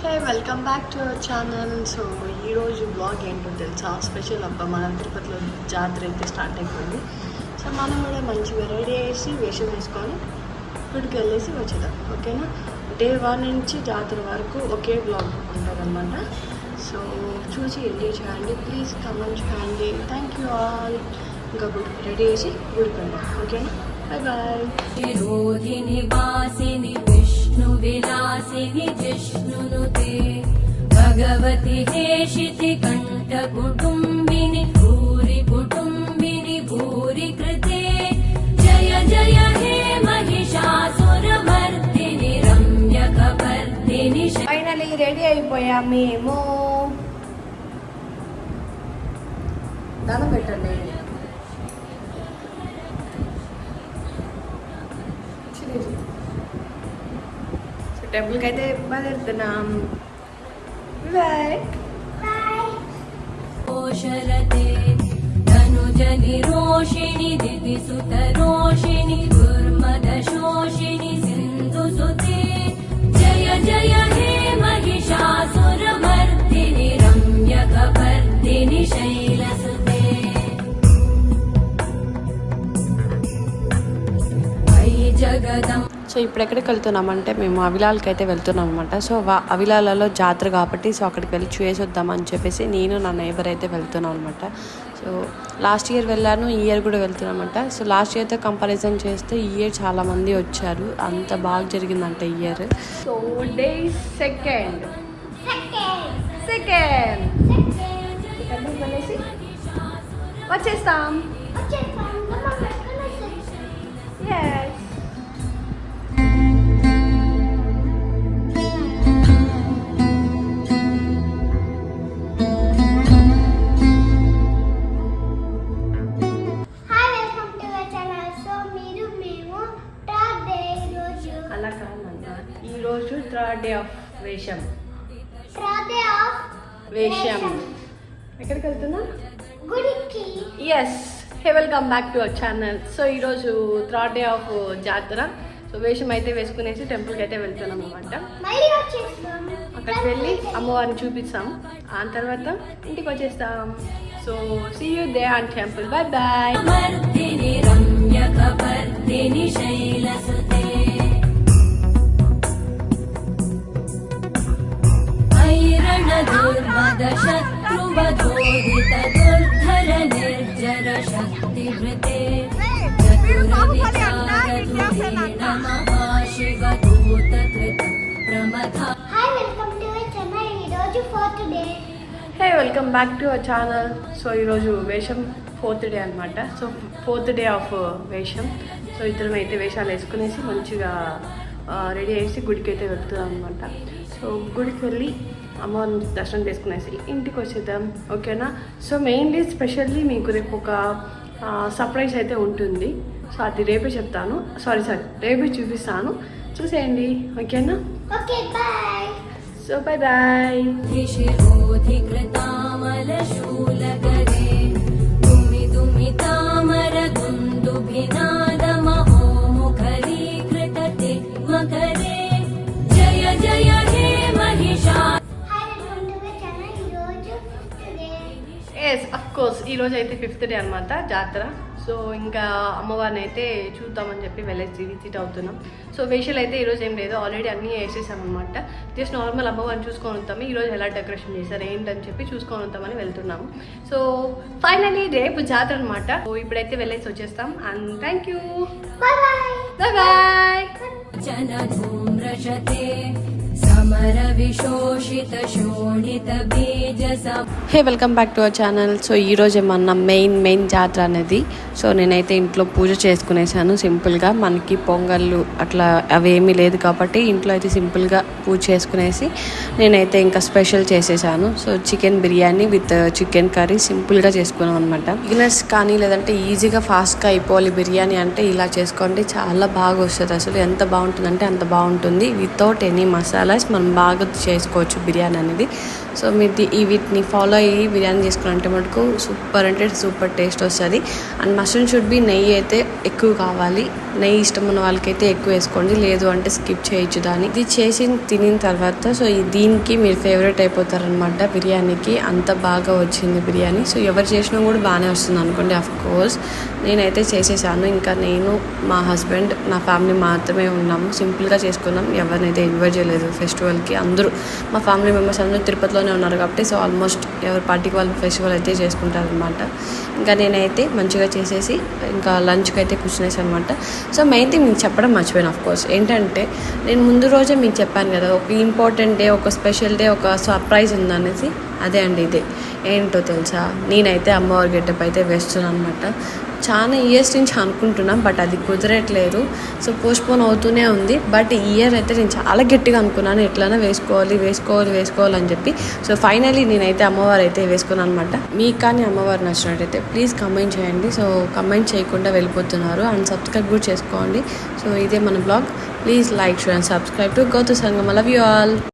Hey welcome back to our channel. So ఈరోజు blog ఏంటో తెలుసా, స్పెషల్ అబ్బా మన తిరుపతిలో జాతర అయితే స్టార్ట్ అయిపోయింది. సో మనం కూడా మంచిగా రెడీ చేసి వేషం వేసుకొని గుడికి వెళ్ళేసి వచ్చేద్దాం, ఓకేనా. డే 1 నుంచి జాతర వరకు ఒకే బ్లాగ్ ఉంటుందన్నమాట. సో చూసి ఎంజాయ్ చేయండి, ప్లీజ్ కమెంట్ చేయండి. Thank you all. ఇంకా గుడికి రెడీ చేసి గుడికి వెళ్దాం, ఓకేనా. బాయ్ विलासिनि जिष्णुनुते भगवति हेशिति कण्ठ कुटुम्बिनि भूरि कुटुम्बिनि भूरि कृते जय जय हे महिषासुरमर्दिनि रम्यकपर्दिनि. ఫైనల్లీ రెడీ అయిపోయాం మేము. దండం పెట్టండి. టెంపుల్కి అయితే బయలుదేరుతున్నాం. బాయ్. शरते धनुजनि रोषिणि दिविसुत रोषिणि दुर्मदशोषिणि सिन्धुसुते जय जय हे महिषासुरमर्दिनि रम्यकपर्दिनि शैलसुते अयि जगदम्. సో ఇప్పుడు ఎక్కడికి వెళ్తున్నామంటే మేము అవిలాలకి అయితే వెళ్తున్నాం అనమాట. సో అవిలాలలో జాతర కాబట్టి సో అక్కడికి వెళ్ళి చూసి వద్దామని చెప్పేసి నేను నా నైబర్ అయితే వెళ్తున్నాం అనమాట. సో లాస్ట్ ఇయర్ వెళ్ళాను, ఈ ఇయర్ కూడా వెళ్తున్నామంట. సో లాస్ట్ ఇయర్తో కంపారిజన్ చేస్తే ఈ ఇయర్ చాలామంది వచ్చారు, అంత బాగా జరిగిందంట ఈ ఇయర్. సో డే సెకండ్ వెళ్ళేసి వచ్చేస్తాం. అలా కాదన్నా, ఈరోజు థర్డ్ డే ఆఫ్ వేషం. ఎక్కడికి వెళ్తున్నా? Yes, hey welcome back to our channel. So ఈరోజు థర్డ్ డే ఆఫ్ జాతర. సో వేషం అయితే వేసుకునేసి టెంపుల్కి అయితే వెళ్తున్నాం అనమాట. అక్కడికి వెళ్ళి అమ్మవారిని చూపిస్తాం, ఆ తర్వాత ఇంటికి వచ్చేస్తాం. So see you there on temple. Bye bye. शत्रुवधोदित दुर्धर निर्जर शक्तिवृते चतुरविचारधुरे नमः शिवदूतकृत प्रमथा. Hi, welcome to our channel. ఈరోజు 4th day. Hey welcome back to our channel. So ఈరోజు వేషం 4th డే అనమాట. సో 4th డే ఆఫ్ వేషం. సో ఇద్దరం అయితే వేషాలు వేసుకునేసి మంచిగా రెడీ అయ్యేసి గుడికి అయితే వెళ్తున్నాం అనమాట. సో గుడికి వెళ్ళి అమ్మవారిని దర్శనం చేసుకునేసి ఇంటికి వచ్చేద్దాం, ఓకేనా. సో మెయిన్లీ స్పెషల్లీ మీకు రేపు ఒక సర్ప్రైజ్ అయితే ఉంటుంది. సో అది రేపే చెప్తాను, సారీ రేపే చూపిస్తాను, చూసేయండి, ఓకేనా. Okay bye. So bye bye. ऋषिरोधिकृतामलशूलकरे दुमिदुमितामरदुन्दुभिनादमहो मुखरीकृतते मकरे जय जय हे महिषा. Hi, welcome to our channel. ఈరోజు 5th day. Yes of course ఈరోజు అయితే 5th డే అనమాట జాతర. సో ఇంకా అమ్మవారిని అయితే చూద్దామని చెప్పి వెళ్ళేసి విజిట్ అవుతున్నాం. సో వేషాలు అయితే ఈరోజు ఏం లేదు, ఆల్రెడీ అన్నీ వేసేసాం అనమాట. జస్ట్ నార్మల్ అమ్మవారిని చూసుకొని వస్తాము. ఈరోజు ఎలా డెకరేషన్ చేశారు ఏంటని చెప్పి చూసుకొని వస్తామని వెళ్తున్నాము. సో ఫైనలీ రేపు జాతర అనమాట. సో ఇప్పుడైతే వెళ్ళేసి వచ్చేస్తాం. And thank you. Bye bye. Bye bye. जनधूम्रशते समरविशोषितशोणितबीजसम. Hey welcome back to our channel. So ఈరోజు మన మెయిన్ జాతర అనేది. సో నేనైతే ఇంట్లో పూజ చేసుకునేసాను సింపుల్గా. మనకి పొంగళ్ళు అట్లా అవేమీ లేదు కాబట్టి ఇంట్లో అయితే సింపుల్గా పూజ చేసుకునేసి నేనైతే ఇంకా స్పెషల్ చేసేసాను. So chicken biryani with chicken curry సింపుల్గా చేసుకున్నాం అనమాట. బిగినర్స్ కానీ లేదంటే ఈజీగా ఫాస్ట్గా అయిపోవాలి బిర్యానీ అంటే ఇలా చేసుకోండి, చాలా బాగా వస్తుంది. అసలు ఎంత బాగుంటుందంటే అంత బాగుంటుంది. వితౌట్ ఎనీ మసాలాస్ మనం బాగా చేసుకోవచ్చు బిర్యానీ అనేది. సో మీరు ఈ వీటిని ఫాలో అయ్యి బిర్యానీ చేసుకున్నంటే మటుకు సూపర్ అంటే సూపర్ టేస్ట్ వస్తుంది. అండ్ మస్టర్డ్ షుడ్ బి నెయ్యి అయితే ఎక్కువ కావాలి. నెయ్యి ఇష్టం ఉన్న వాళ్ళకైతే ఎక్కువ వేసుకోండి, లేదు అంటే స్కిప్ చేయొచ్చు దాన్ని. ఇది చేసి తినిన తర్వాత సో దీనికి మీరు ఫేవరెట్ అయిపోతారనమాట బిర్యానీకి. అంత బాగా వచ్చింది బిర్యానీ. సో ఎవరు చేసినా కూడా బాగానే వస్తుంది అనుకోండి. ఆఫ్ కోర్స్ నేనైతే చేసేసాను. ఇంకా నేను, మా హస్బెండ్, నా ఫ్యామిలీ మాత్రమే ఉన్నాము. సింపుల్గా చేసుకున్నాం, ఎవరినైతే ఇన్వైట్ చేయలేదు ఫెస్టివల్కి. అందరూ మా ఫ్యామిలీ మెంబర్స్ అందరూ తిరుపతిలోనే ఉన్నారు కాబట్టి సో ఆల్మోస్ట్ ఎవరి పార్టీకి వాళ్ళు ఫెస్టివల్ అయితే చేసుకుంటారనమాట. ఇంకా నేనైతే మంచిగా చేసేసి ఇంకా లంచ్కి అయితే కూర్చునేసాను అనమాట. సో మెయిన్ థింగ్ మీకు చెప్పడం మర్చిపోయాను. ఆఫ్ కోర్స్ ఏంటంటే నేను ముందు రోజే మీకు చెప్పాను కదా, ఒక ఇంపార్టెంట్ డే, ఒక స్పెషల్ డే, ఒక సర్ప్రైజ్ ఉందనేసి. అదే అండి ఇదే. ఏంటో తెలుసా, నేనైతే అమ్మవారి గెటప్ అయితే వేస్తున్నాను అనమాట. చాలా ఇయర్స్ నుంచి అనుకుంటున్నాం, బట్ అది కుదరట్లేదు. సో పోస్ట్పోన్ అవుతూనే ఉంది. బట్ ఈ ఇయర్ అయితే నేను చాలా గట్టిగా అనుకున్నాను, ఎట్లైనా వేసుకోవాలి అని చెప్పి. సో ఫైనలీ నేనైతే అమ్మవారు అయితే వేసుకున్నాను అనమాట. మీకు కానీ అమ్మవారు నచ్చినట్టయితే ప్లీజ్ కమెంట్ చేయండి. సో కమెంట్ చేయకుండా వెళ్ళిపోతున్నారు. అండ్ సబ్స్క్రైబ్ కూడా చేసుకోండి. సో ఇదే మన blog. Please like, share and subscribe to Gautu Sangama. Love you all.